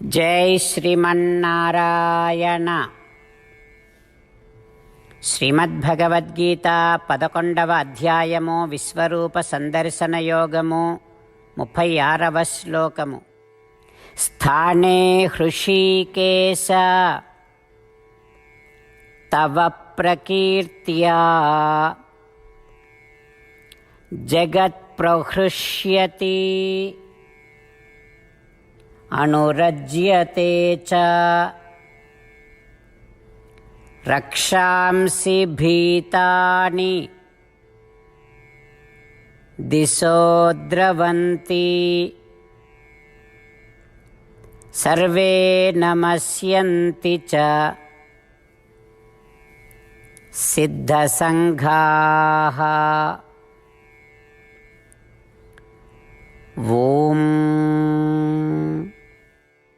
జై శ్రీమన్నారాయణ. శ్రీమద్భగవద్గీత 11వ అధ్యాయము విశ్వరూప సందర్శన యోగము 36వ శ్లోకము. స్థానే హృషీకేశ తవ ప్రకీర్త్యా జగత్ ప్రహృష్యతి అనురజ్యతే చ రక్షాంసి భీతాని దిశో ద్రవంతి సర్వే నమస్యంతి చ సిద్ధసంఘాః. ఓం.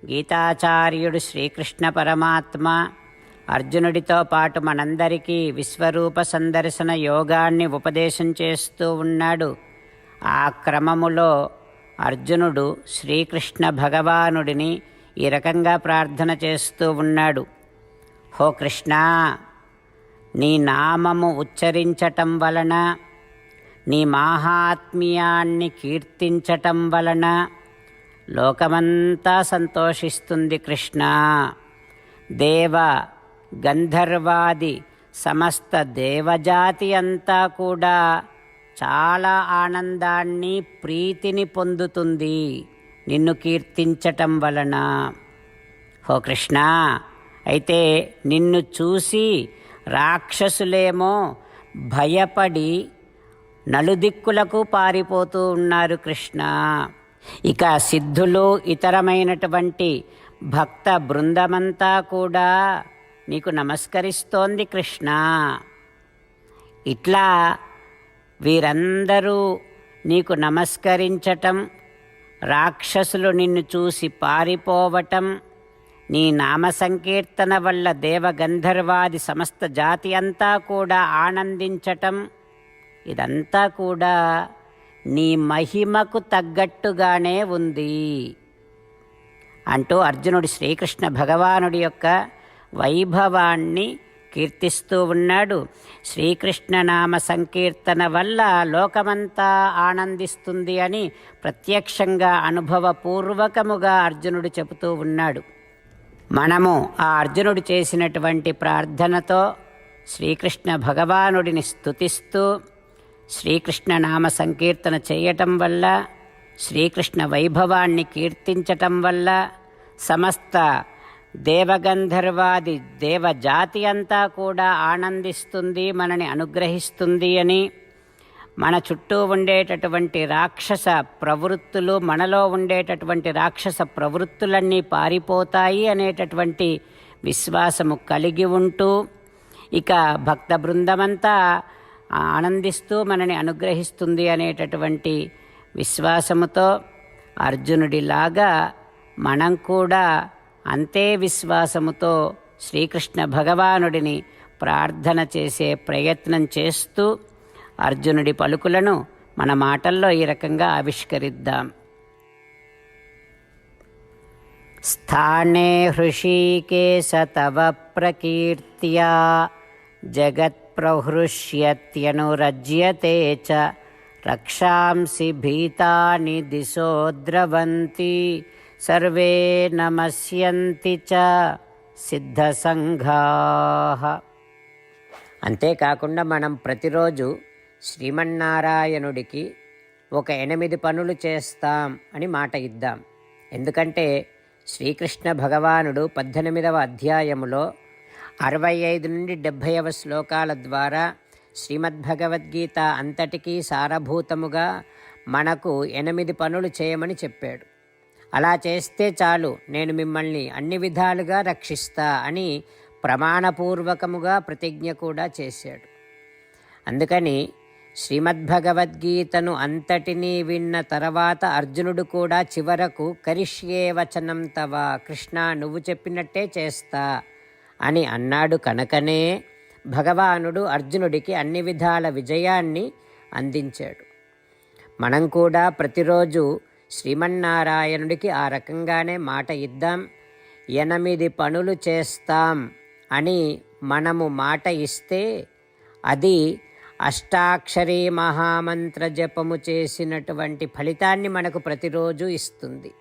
గీతాచార్యుడు శ్రీకృష్ణ పరమాత్మ అర్జునుడితో పాటు మనందరికీ విశ్వరూప సందర్శన యోగాన్ని ఉపదేశం చేస్తూ ఉన్నాడు. ఆ క్రమములో అర్జునుడు శ్రీకృష్ణ భగవానుడిని ఈ రకంగా ప్రార్థన చేస్తూ ఉన్నాడు. హో కృష్ణ, నీ నామము ఉచ్చరించటం వలన, నీ మాహాత్మ్యాన్ని కీర్తించటం వలన లోకమంతా సంతోషిస్తుంది కృష్ణ. దేవ గంధర్వాది సమస్త దేవజాతి అంతా కూడా చాలా ఆనందాన్ని, ప్రీతిని పొందుతుంది నిన్ను కీర్తించటం వలన. హో కృష్ణ, అయితే నిన్ను చూసి రాక్షసులేమో భయపడి నలుదిక్కులకు పారిపోతూ ఉన్నారు కృష్ణ. ఇక సిద్ధులు, ఇతరమైనటువంటి భక్త బృందమంతా కూడా నీకు నమస్కరిస్తోంది కృష్ణ. ఇట్లా వీరందరూ నీకు నమస్కరించటం, రాక్షసులు నిన్ను చూసి పారిపోవటం, నీ నామ సంకీర్తన వల్ల దేవగంధర్వాది సమస్త జాతి అంతా కూడా ఆనందించటం, ఇదంతా కూడా నీ మహిమకు తగ్గట్టుగానే ఉంది అంటూ అర్జునుడు శ్రీకృష్ణ భగవానుడి యొక్క వైభవాన్ని కీర్తిస్తూ ఉన్నాడు. శ్రీకృష్ణ నామ సంకీర్తన వల్ల లోకమంతా ఆనందిస్తుంది అని ప్రత్యక్షంగా అనుభవపూర్వకముగా అర్జునుడు చెబుతూ ఉన్నాడు. మనము ఆ అర్జునుడు చేసినటువంటి ప్రార్థనతో శ్రీకృష్ణ భగవానుడిని స్తుతిస్తూ శ్రీకృష్ణ నామ సంకీర్తన చేయటం వల్ల, శ్రీకృష్ణ వైభవాన్ని కీర్తించటం వల్ల సమస్త దేవగంధర్వాది దేవజాతి అంతా కూడా ఆనందిస్తుంది, మనని అనుగ్రహిస్తుంది అని, మన చుట్టూ ఉండేటటువంటి రాక్షస ప్రవృత్తులు, మనలో ఉండేటటువంటి రాక్షస ప్రవృత్తులన్నీ పారిపోతాయి అనేటటువంటి విశ్వాసము కలిగి ఉంటూ, ఇక భక్త బృందమంతా ఆనందిస్తూ మనని అనుగ్రహిస్తుంది అనేటటువంటి విశ్వాసముతో అర్జునుడిలాగా మనం కూడా అంతే విశ్వాసముతో శ్రీకృష్ణ భగవానుడిని ప్రార్థన చేసే ప్రయత్నం చేస్తూ అర్జునుడి పలుకులను మన మాటల్లో ఈ రకంగా ఆవిష్కరిద్దాం. స్థానే హృషీకేశ తవ ప్రకీర్త్యా జగత్ ప్రహృష్యత్యనురజ్యతే చ రక్షాంసి భీతాని దిశో ద్రవంతి సర్వే నమస్యంతి చ సిద్ధసంఘాః. అంతేకాకుండా మనం ప్రతిరోజు శ్రీమన్నారాయణుడికి ఒక 8 పనులు చేస్తాం అని మాట ఇద్దాం. ఎందుకంటే శ్రీకృష్ణ భగవానుడు 18వ అధ్యాయములో 65 నుండి 70వ శ్లోకాల ద్వారా శ్రీమద్భగవద్గీత అంతటికీ సారభూతముగా మనకు 8 పనులు చేయమని చెప్పాడు. అలా చేస్తే చాలు, నేను మిమ్మల్ని అన్ని విధాలుగా రక్షిస్తా అని ప్రమాణపూర్వకముగా ప్రతిజ్ఞ కూడా చేశాడు. అందుకని శ్రీమద్భగవద్గీతను అంతటినీ విన్న తర్వాత అర్జునుడు కూడా చివరకు కరిష్యే వచనం తవ, కృష్ణ నువ్వు చెప్పినట్టే చేస్తా అని అన్నాడు. కనుకనే భగవానుడు అర్జునుడికి అన్ని విధాల విజయాన్ని అందించాడు. మనం కూడా ప్రతిరోజు శ్రీమన్నారాయణుడికి ఆ రకంగానే మాట ఇద్దాం. 8 పనులు చేస్తాం అని మనము మాట ఇస్తే అది అష్టాక్షరీ మహామంత్ర జపము చేసినటువంటి ఫలితాన్ని మనకు ప్రతిరోజు ఇస్తుంది.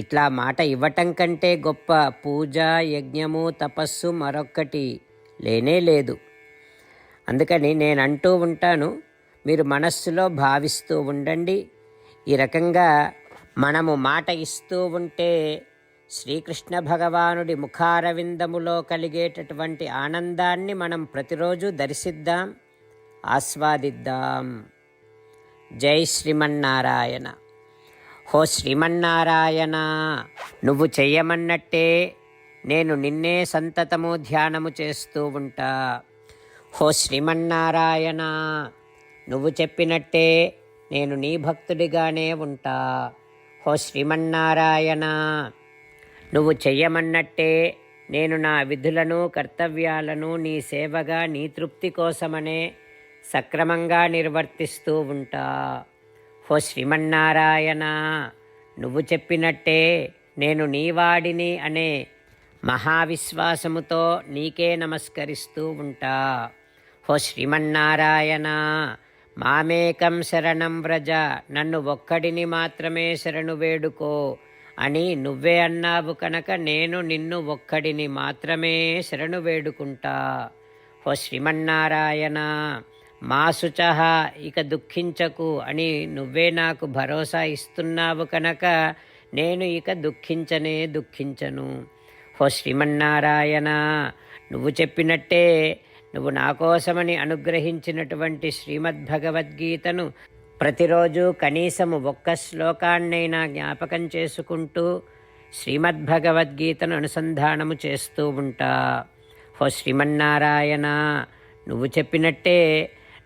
ఇట్లా మాట ఇవ్వటం కంటే గొప్ప పూజ, యజ్ఞము, తపస్సు మరొక్కటి లేనే లేదు. అందుకని నేను అంటూ ఉంటాను, మీరు మనస్సులో భావిస్తూ ఉండండి. ఈ రకంగా మనము మాట ఇస్తూ ఉంటే శ్రీకృష్ణ భగవానుడి ముఖారవిందములో కలిగేటటువంటి ఆనందాన్ని మనం ప్రతిరోజు దర్శిద్దాం, ఆస్వాదిద్దాం. జై శ్రీమన్నారాయణ. హో శ్రీమన్నారాయణ, నువ్వు చెయ్యమన్నట్టే నేను నిన్నే సంతతము ధ్యానము చేస్తూ ఉంటా. హో శ్రీమన్నారాయణ, నువ్వు చెప్పినట్టే నేను నీ భక్తుడిగానే ఉంటా. హో శ్రీమన్నారాయణ, నువ్వు చెయ్యమన్నట్టే నేను నా విధులను, కర్తవ్యాలను నీ సేవగా, నీ తృప్తి కోసమనే సక్రమంగా నిర్వర్తిస్తూ ఉంటా. ఓ శ్రీమన్నారాయణ, నువ్వు చెప్పినట్టే నేను నీవాడిని అనే మహావిశ్వాసముతో నీకే నమస్కరిస్తూ ఉంటా. ఓ శ్రీమన్నారాయణ, మామేకం శరణం వ్రజ, నన్ను ఒక్కడిని మాత్రమే శరణు వేడుకో అని నువ్వే అన్నావు కనుక నేను నిన్ను ఒక్కడిని మాత్రమే శరణు వేడుకుంటా. ఓ శ్రీమన్నారాయణ, మా శుచః, ఇక దుఃఖించకు అని నువ్వే నాకు భరోసా ఇస్తున్నావు కనుక నేను ఇక దుఃఖించను. ఓ శ్రీమన్నారాయణ, నువ్వు చెప్పినట్టే నువ్వు నా కోసమని అనుగ్రహించినటువంటి శ్రీమద్భగవద్గీతను ప్రతిరోజు కనీసము ఒక్క శ్లోకాన్నైనా జ్ఞాపకం చేసుకుంటూ శ్రీమద్భగవద్గీతను అనుసంధానము చేస్తూ ఉంటా. ఓ శ్రీమన్నారాయణ, నువ్వు చెప్పినట్టే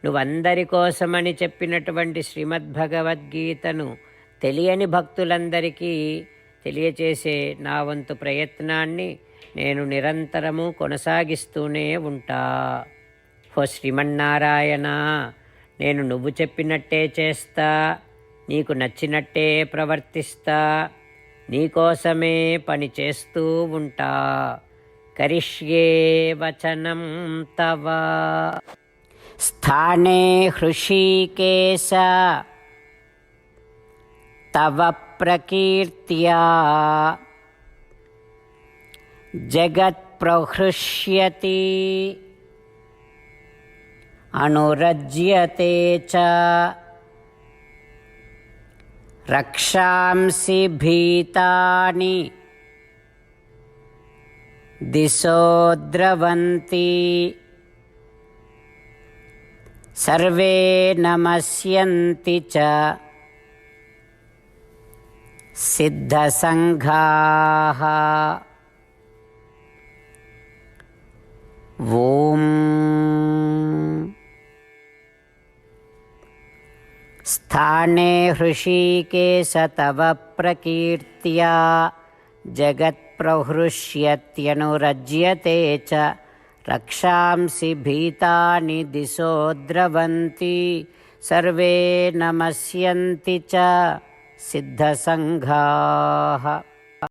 నువ్వందరి కోసమని చెప్పినటువంటి శ్రీమద్భగవద్గీతను తెలియని భక్తులందరికీ తెలియచేసే నా వంతు ప్రయత్నాన్ని నేను నిరంతరము కొనసాగిస్తూనే ఉంటా. ఓ శ్రీమన్నారాయణ, నేను నువ్వు చెప్పినట్టే చేస్తా, నీకు నచ్చినట్టే ప్రవర్తిస్తా, నీకోసమే పని చేస్తూ ఉంటా. కరిష్యే వచనం తవ. స్థానే హృషీకేశ తవ ప్రకీర్త్యా జగత్ ప్రహృష్యతి అనురజ్యతే చ రక్షాంసి భీతాని దిశో ద్రవంతి సర్వే నమస్యంతి చ సిద్ధసంఘాః. ఓం స్థానే హృషీకేశ తవ ప్రకీర్త్యా జగత్ప్రహృష్యత్యనురజ్యతే చ రక్షాంసి భీతాని దిశో ద్రవంతి సర్వే నమస్యంతి చ సిద్ధసంఘాః.